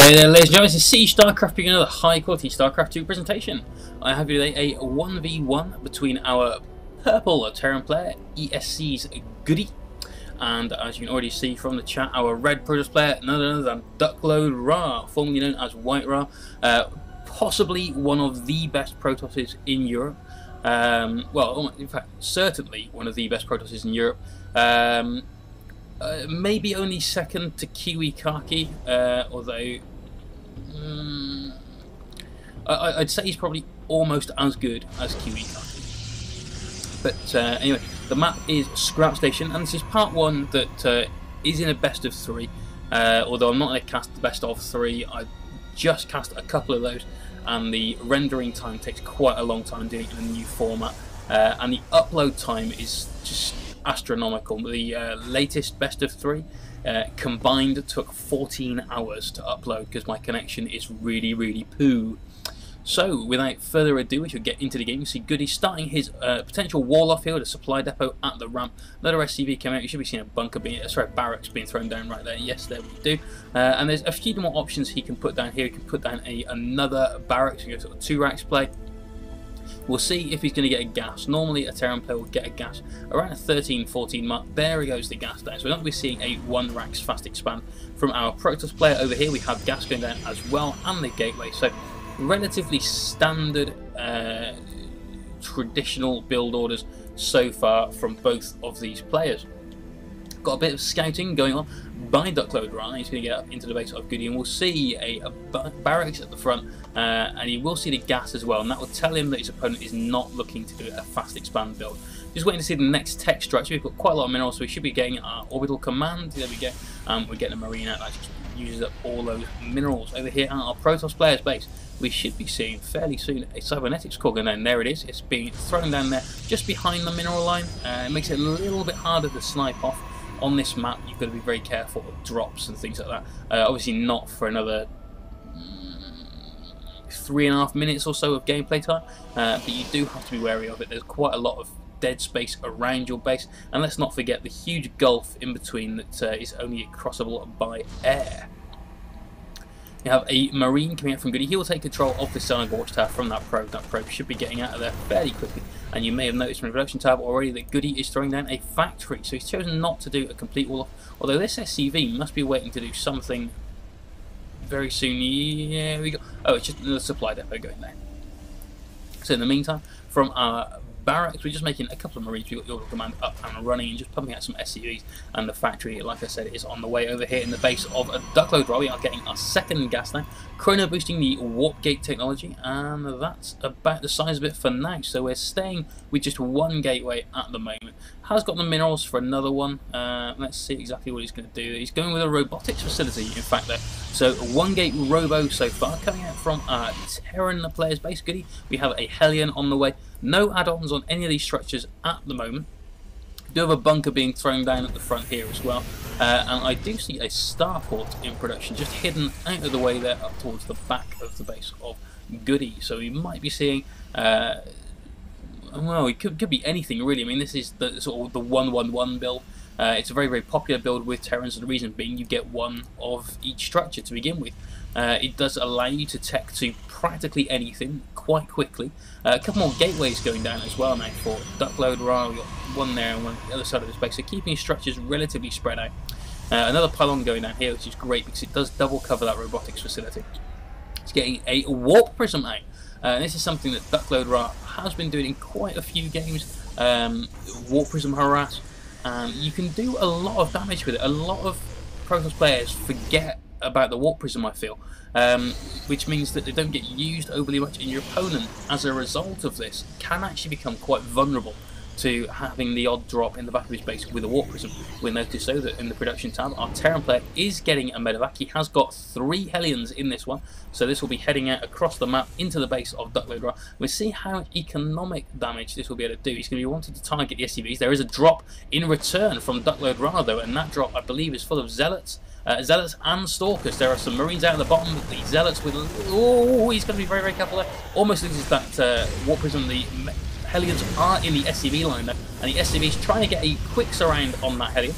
Hey there, ladies and gentlemen, this is Starcraft being another high quality Starcraft 2 presentation. I have here today a 1v1 between our purple Terran player, ESC's GoOdy, and as you can already see from the chat, our red Protoss player, none other than WhiteRa, formerly known as WhiteRa, possibly one of the best Protosses in Europe. Well, in fact, certainly one of the best Protosses in Europe. Maybe only second to Kiwi Khaki, although I'd say he's probably almost as good as Kiwi Khaki. But anyway, the map is Scrap Station, and this is part one that is in a best of three. Although I'm not going to cast the best of three, I just cast a couple of those, and the rendering time takes quite a long time doing it in a new format, and the upload time is just astronomical. The latest best of three combined took 14 hours to upload because my connection is really poo. So without further ado, we should get into the game. You see GoOdy starting his potential wall off field, a supply depot at the ramp. Another SCV coming out. You should be seeing a bunker being, barracks being thrown down right there. Yes, there we do. And there's a few more options he can put down here. He can put down another barracks. You go sort of 2 racks play. We'll see if he's going to get a gas. Normally a Terran player will get a gas around a 13-14 mark. There he goes, the gas down. So we're not going to be seeing a 1 racks fast expand from our Protoss player over here. We have gas going down as well, and the gateway. So relatively standard traditional build orders so far from both of these players. Got a bit of scouting going on by WhiteRa. He's going to get up into the base of GoOdy, and we'll see a barracks at the front, and he will see the gas as well, and that will tell him that his opponent is not looking to do a fast expand build. Just waiting to see the next tech structure. We've got quite a lot of minerals, so we should be getting our orbital command. There we go. We're getting a marine out that just uses up all those minerals. Over here at our Protoss player's base, we should be seeing fairly soon a cybernetics core going down. There it is. It's being thrown down there just behind the mineral line. It makes it a little bit harder to snipe off. On this map, you've got to be very careful of drops and things like that. Obviously not for another 3.5 minutes or so of gameplay time, but you do have to be wary of it. There's quite a lot of dead space around your base, and let's not forget the huge gulf in between that is only crossable by air. You have a marine coming out from GoOdy. He will take control of the Starlink watchtower from that probe. That probe should be getting out of there fairly quickly. And you may have noticed from the production tab already that GoOdy is throwing down a factory. So he's chosen not to do a complete wall off. Although this SCV must be waiting to do something very soon. Yeah, we go. Oh, it's just another supply depot going there. So in the meantime, from our barracks, we're just making a couple of marines. We've got the orbital command up and running and just pumping out some SCVs, and the factory, like I said, is on the way over here in the base of a WhiteRa. We are getting our second gas now, chrono boosting the warp gate technology, and that's about the size of it for now. So we're staying with just 1 gateway at the moment. Has got the minerals for another one. Let's see exactly what he's going to do. He's going with a robotics facility, in fact, there. So 1 gate robo so far coming out from our Terran player's base. GoOdy. We have a Hellion on the way. No add-ons on any of these structures at the moment. We do have a bunker being thrown down at the front here as well. And I do see a starport in production, just hidden out of the way there up towards the back of the base of GoOdy. So we might be seeing, well, it could be anything really. I mean, this is the sort of the 1-1-1 build. It's a very popular build with Terrans, and the reason being you get 1 of each structure to begin with. It does allow you to tech to practically anything quite quickly. A couple more gateways going down as well now for WhiteRa. We've got 1 there and 1 on the other side of this base, so keeping structures relatively spread out. Another pylon going down here, which is great because it does double cover that robotics facility. It's getting a warp prism out. This is something that WhiteRa has been doing in quite a few games. Warp prism harass. You can do a lot of damage with it. A lot of Protoss players forget about the warp prism, I feel, which means that they don't get used overly much, and your opponent, as a result of this, can actually become quite vulnerable to having the odd drop in the back of his base with a warp prism. We'll notice though that in the production tab, our Terran player is getting a medevac. He has got 3 Hellions in this one, so this will be heading out across the map into the base of WhiteRa. We'll see how much economic damage this will be able to do. He's going to be wanting to target the SCVs. There is a drop in return from WhiteRa though, and that drop I believe is full of zealots. Zealots and Stalkers. There are some Marines out at the bottom. The Zealots with... Oh, he's going to be very careful there. Almost loses that warp prism. The Hellions are in the SCV line there, and the SCV is trying to get a quick surround on that Hellion.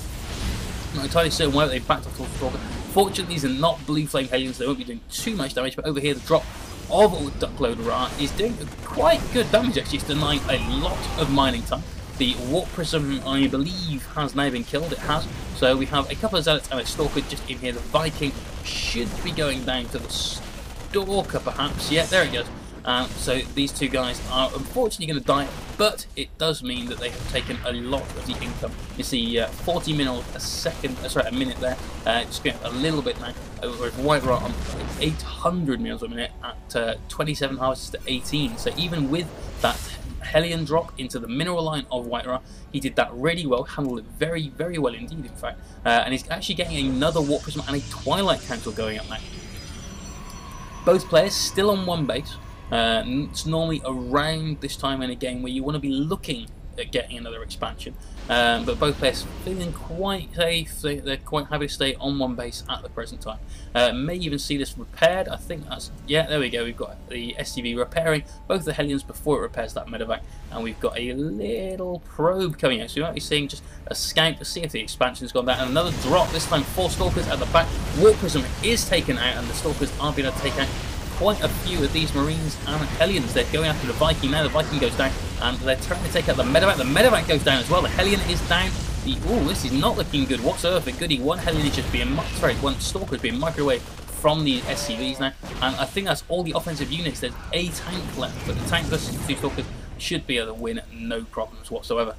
I'm not entirely certain whether they backed off the Stalker. Fortunately, these are not blue flame Hellions, so they won't be doing too much damage, but over here the drop of WhiteRa is doing quite good damage actually. It's denying a lot of mining time. The Warp Prism, I believe, has now been killed. It has. So we have a couple of Zealots and a Stalker just in here. The Viking should be going down to the Stalker, perhaps. Yeah, there it goes. So these two guys are unfortunately going to die, but it does mean that they have taken a lot of the income. You see 40 minerals a minute there, just going a little bit now, with WhiteRa on 800 minerals a minute at 27 harvests to 18. So even with that Hellion drop into the mineral line of WhiteRa, he did that really well, handled it very, very well indeed, in fact. And he's actually getting another Warp Prism and a Twilight Council going up now. Both players still on one base. It's normally around this time in a game where you want to be looking at getting another expansion, but both players feeling quite safe. They're quite happy to stay on one base at the present time. May even see this repaired. I think that's, yeah, there we go. We've got the SCV repairing both the Hellions before it repairs that medevac, and we've got a little probe coming out. So we might be seeing just a scout to see if the expansion's gone down, and another drop. This time 4 Stalkers at the back. Warp Prism is taken out, and the Stalkers are being able to take out quite a few of these Marines and Hellions. They're going after the Viking now. The Viking goes down, and they're trying to take out the medevac. The medevac goes down as well. The Hellion is down. This is not looking good whatsoever for GoOdy. One Hellion is just being, one Stalker is being microwaved from the SCVs now, and I think that's all the offensive units. There's a tank left, but the tank versus 2 Stalkers should be able to win, no problems whatsoever.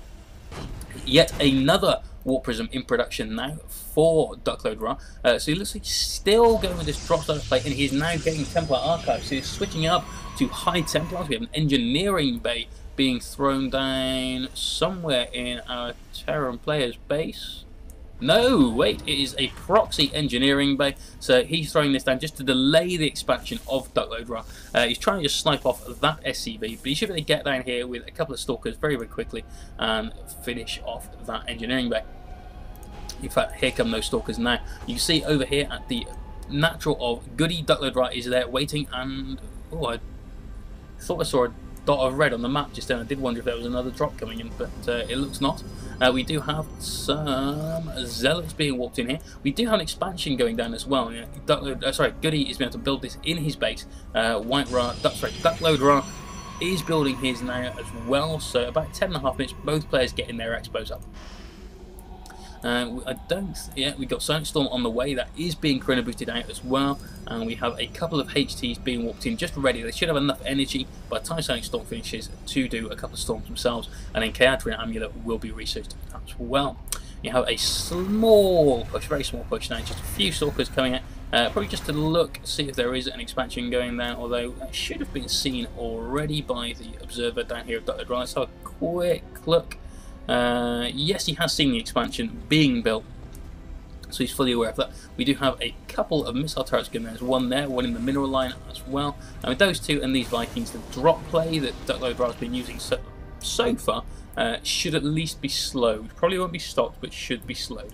Yet another Warp Prism in production now for WhiteRa. So he looks like he's still going with this drop start plate, and he's now getting Templar Archives. So he's switching up to High Templars. We have an engineering bay being thrown down somewhere in our Terran player's base. No, wait, it is a proxy engineering bay. So he's throwing this down just to delay the expansion of WhiteRa. He's trying to just snipe off that SCV, but he should be able to get down here with a couple of Stalkers very, very quickly and finish off that engineering bay. In fact, here come those Stalkers now. You can see over here at the natural of GoOdy, WhiteRa is there waiting, and oh, I thought I saw a dot of red on the map just then. I did wonder if there was another drop coming in, but it looks not. We do have some Zealots being walked in here. We do have an expansion going down as well. GoOdy is able to build this in his base. WhiteRa is building his now as well. So about 10.5 minutes, both players getting their expos up. We've got Sonic Storm on the way. That is being chrono boosted out as well, and we have a couple of HTs being walked in just ready. They should have enough energy by the time Sonic Storm finishes to do a couple of storms themselves, and then Chaotic Amulet will be researched as well. You have a small push, very small push now, just a few Stalkers coming out, probably just to look, see if there is an expansion going down, although that should have been seen already by the observer down here at WhiteRa. Let's have a quick look. Yes, he has seen the expansion being built, so he's fully aware of that. We do have a couple of missile turrets going there. There's one there, one in the mineral line as well. And with those two and these Vikings, the drop play that WhiteRa has been using so far should at least be slowed. Probably won't be stopped, but should be slowed.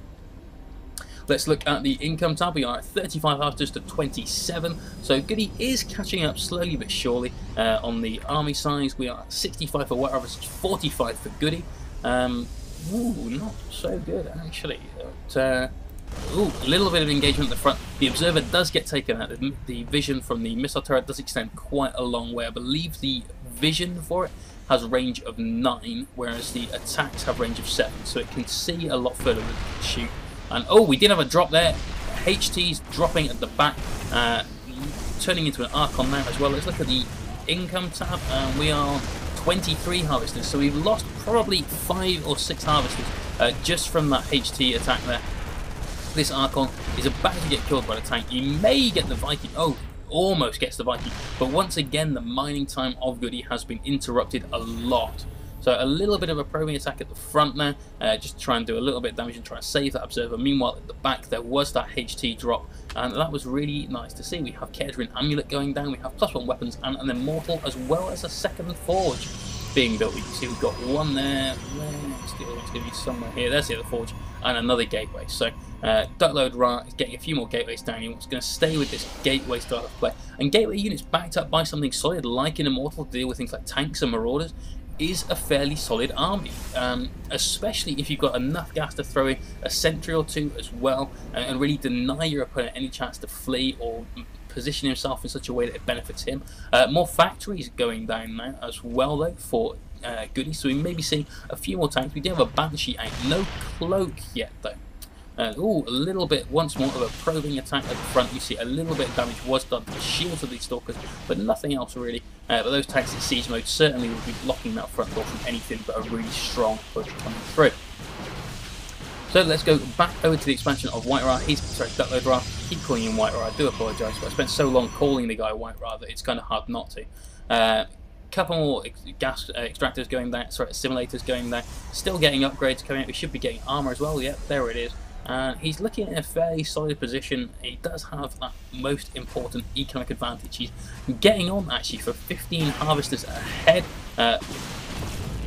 Let's look at the income tab. We are at 35 harvesters to 27, so GoOdy is catching up slowly but surely. On the army size, we are at 65 for WhiteRa versus 45 for GoOdy. Not so good actually. A little bit of engagement at the front. The observer does get taken out. The vision from the missile turret does extend quite a long way. I believe the vision for it has a range of 9, whereas the attacks have range of 7, so it can see a lot further than it can shoot. And oh, we did have a drop there. HT's dropping at the back, turning into an Archon now as well. Let's look at the income tab, and we are 23 harvesters, so we've lost probably 5 or 6 harvesters just from that HT attack there. This Archon is about to get killed by the tank. He may get the Viking. Oh, almost gets the Viking. But once again, the mining time of GoOdy has been interrupted a lot. So a little bit of a probing attack at the front now, just to try and do a little bit of damage and try and save that observer. Meanwhile, at the back, there was that HT drop, and that was really nice to see. We have Chaotic Amulet going down, we have +1 weapons, and an Immortal, as well as a second Forge being built. You can see we've got one there. Where's the other one's going to be somewhere here. There's the other Forge, and another gateway. So WhiteRa is getting a few more gateways down here. It's going to stay with this gateway style of play. And gateway units backed up by something solid like an Immortal to deal with things like tanks and marauders is a fairly solid army, especially if you've got enough gas to throw in a sentry or two as well, and really deny your opponent any chance to flee or position himself in such a way that it benefits him. More factories going down now as well though for GoOdy, so we may be seeing a few more tanks. We do have a Banshee out, no cloak yet though. Oh, a little bit, once more, of a probing attack at the front. You see a little bit of damage was done to the shields of these Stalkers, but nothing else really. But those tanks in siege mode certainly will be blocking that front door from anything but a really strong push coming through. So let's go back over to the expansion of WhiteRa. Sorry, Duckload Ra. Keep calling him WhiteRa. I do apologise, but I spent so long calling the guy WhiteRa that it's kind of hard not to. Couple more gas extractors going down, sorry, simulators going down. Still getting upgrades coming out. We should be getting armour as well. Yep, there it is. He's looking in a fairly solid position. He does have that most important economic advantage. He's getting on actually for 15 harvesters ahead.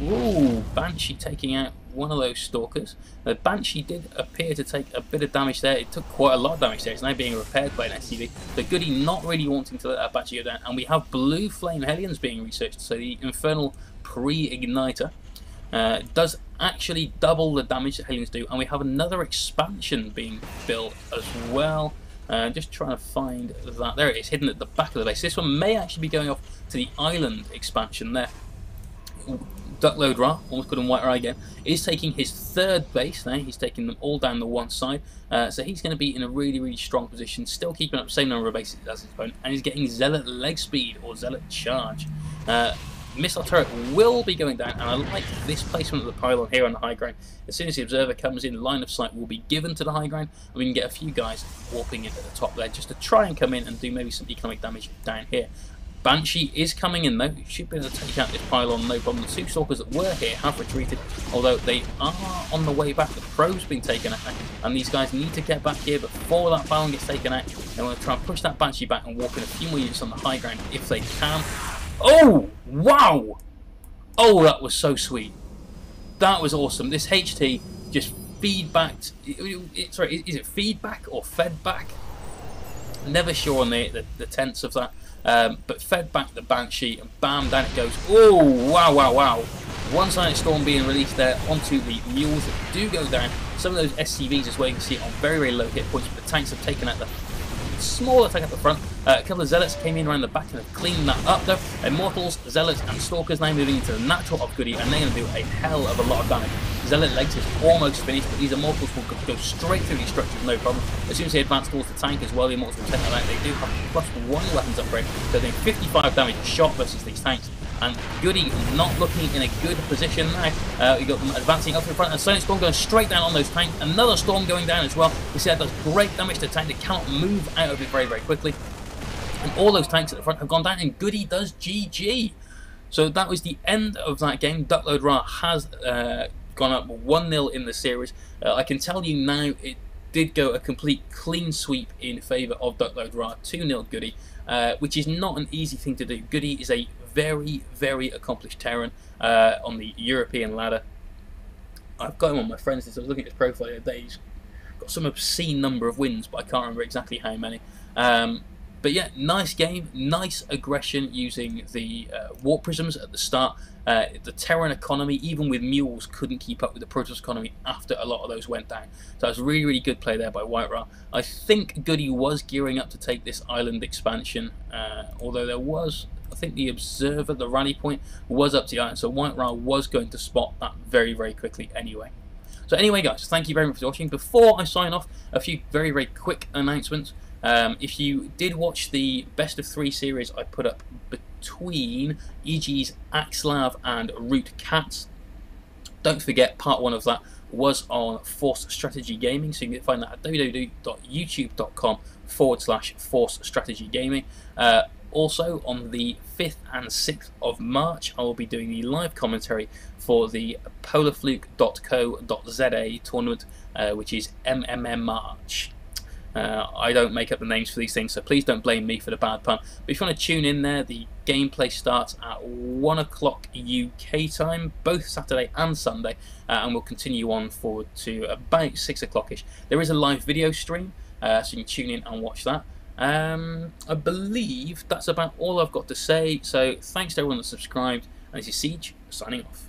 Ooh, Banshee taking out one of those Stalkers. The Banshee did appear to take a bit of damage there. It took quite a lot of damage there. It's now being repaired by an SCV. The GoOdy not really wanting to let that Banshee go down. And we have Blue Flame Hellions being researched. So the Infernal Pre-Igniter does actually double the damage that Hellions do, and we have another expansion being built as well. Just trying to find that. There it is, hidden at the back of the base. This one may actually be going off to the island expansion there. Duckload Ra, almost called him WhiteRa again, is taking his third base now. He's taking them all down the one side. So he's going to be in a really, really strong position, still keeping up the same number of bases as his opponent, and he's getting Zealot leg speed or Zealot charge. Missile turret will be going down, and I like this placement of the pylon here on the high ground. As soon as the observer comes in, line of sight will be given to the high ground, and we can get a few guys warping into the top there just to try and come in and do maybe some economic damage down here. Banshee is coming in though. Should be able to take out this pylon, no problem. The two Stalkers that were here have retreated, although they are on the way back. The probe's been taken out, and these guys need to get back here before that pylon gets taken out. They want to try and push that Banshee back and walk in a few more units on the high ground if they can. Oh, wow! Oh, that was so sweet. That was awesome. This HT just feedbacked. Sorry, is it feedback or fed back? Never sure on the tense of that. But fed back the Banshee, and bam, down it goes. Oh, wow, wow, wow. One-sided storm being released there onto the mules that do go down. Some of those SCVs as well, you can see on very, very low hit points, but the tanks have taken out the small attack at the front. A couple of Zealots came in around the back and have cleaned that up though. Immortals, Zealots and Stalkers now moving into the natural of GoOdy, and they're going to do a hell of a lot of damage. Zealot legs is almost finished, but these Immortals will go straight through these structures, no problem. As soon as they advance towards the tank as well, the Immortals will take them out. They do have +1 weapons upgrade, so they're 55 damage a shot versus these tanks. And GoOdy not looking in a good position now. We've got them advancing up to the front, and Sonic Storm going straight down on those tanks. Another Storm going down as well. You see that does great damage to the tank. They cannot move out of it very, very quickly. And all those tanks at the front have gone down, and GoOdy does GG. So that was the end of that game. Duckload Ra has gone up 1-0 in the series. I can tell you now it did go a complete clean sweep in favour of Duckload Ra, 2-0 GoOdy, which is not an easy thing to do. GoOdy is a very, very accomplished Terran on the European ladder. I've got him on my friends list. I was looking at his profile the other day. He's got some obscene number of wins, but I can't remember exactly how many. But yeah, nice game, nice aggression using the warp prisms at the start. The Terran economy, even with mules, couldn't keep up with the Protoss economy after a lot of those went down. So that was really, really good play there by WhiteRa. I think GoOdy was gearing up to take this island expansion, although there was, I think the observer, the rally point, was up to the island, so WhiteRa was going to spot that very, very quickly anyway. So anyway, guys, thank you very much for watching. Before I sign off, a few very, very quick announcements. If you did watch the best of 3 series I put up between EG's Axlav and Root Cats, don't forget part 1 of that was on Force Strategy Gaming, so you can find that at www.youtube.com/Force Strategy Gaming. Also on the 5th and 6th of March I will be doing the live commentary for the polarfluke.co.za tournament, which is MMM March. I don't make up the names for these things, so please don't blame me for the bad pun. But if you want to tune in there, the gameplay starts at 1 o'clock UK time, both Saturday and Sunday, and we'll continue on forward to about 6 o'clock-ish. There is a live video stream, so you can tune in and watch that. I believe that's about all I've got to say, so thanks to everyone that subscribed, and this is Siege, signing off.